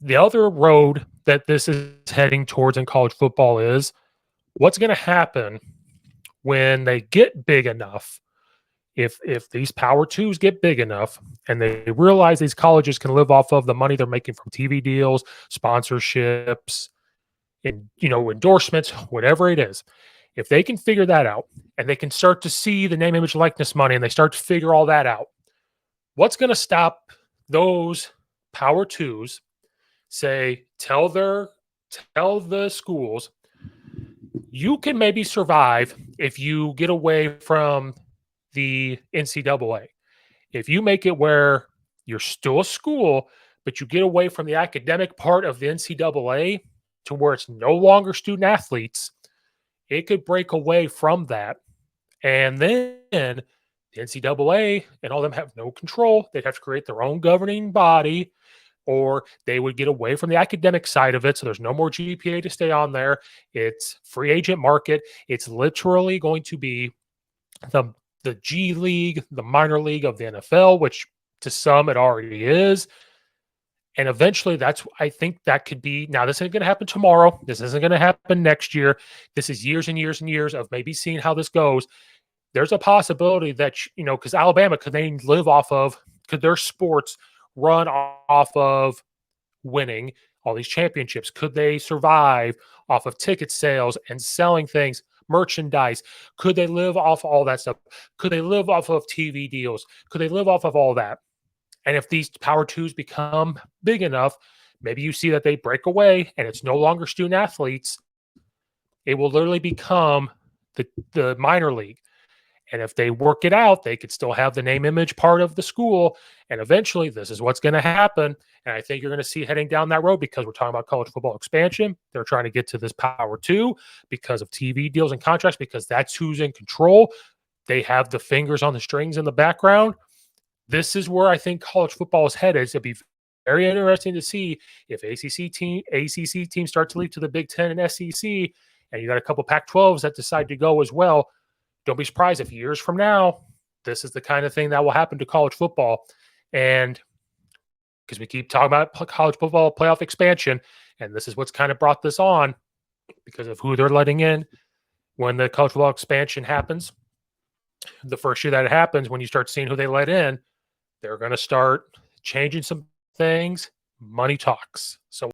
The other road that this is heading towards in college football is what's going to happen when they get big enough. If these power twos get big enough and they realize these colleges can live off of the money they're making from TV deals, sponsorships, and endorsements, whatever it is, if they can figure that out and they can start to see the name, image, likeness money, and they start to figure all that out, what's going to stop those power twos say tell the schools you can maybe survive if you get away from the NCAA. If you make it where you're still a school, but you get away from the academic part of the NCAA to where it's no longer student athletes, it could break away from that. And then the NCAA and all them have no control. They'd have to create their own governing body, or they would get away from the academic side of it. So there's no more GPA to stay on there. It's free agent market. It's literally going to be the the G League, the minor league of the NFL, which to some it already is. And eventually I think that could be. Now, this isn't going to happen tomorrow. This isn't going to happen next year. This is years and years and years of maybe seeing how this goes. There's a possibility that, because Alabama, could their sports run off of winning all these championships? Could they survive off of ticket sales and selling things, merchandise? Could they live off all that stuff? Could they live off of TV deals? Could they live off of all that? And if these power twos become big enough, maybe you see that they break away and it's no longer student athletes. It will literally become the minor league. And if they work it out, they could still have the name image part of the school. And eventually, this is what's going to happen. And I think you're going to see heading down that road, because we're talking about college football expansion. They're trying to get to this power two because of TV deals and contracts, because that's who's in control. They have the fingers on the strings in the background. This is where I think college football is headed. It'll be very interesting to see if ACC teams start to leave to the Big Ten and SEC, and you got a couple Pac-12s that decide to go as well. Don't be surprised if years from now, this is the kind of thing that will happen to college football. And because we keep talking about college football playoff expansion, and this is what's kind of brought this on because of who they're letting in when the college football expansion happens. The first year that it happens, when you start seeing who they let in, they're going to start changing some things. Money talks. So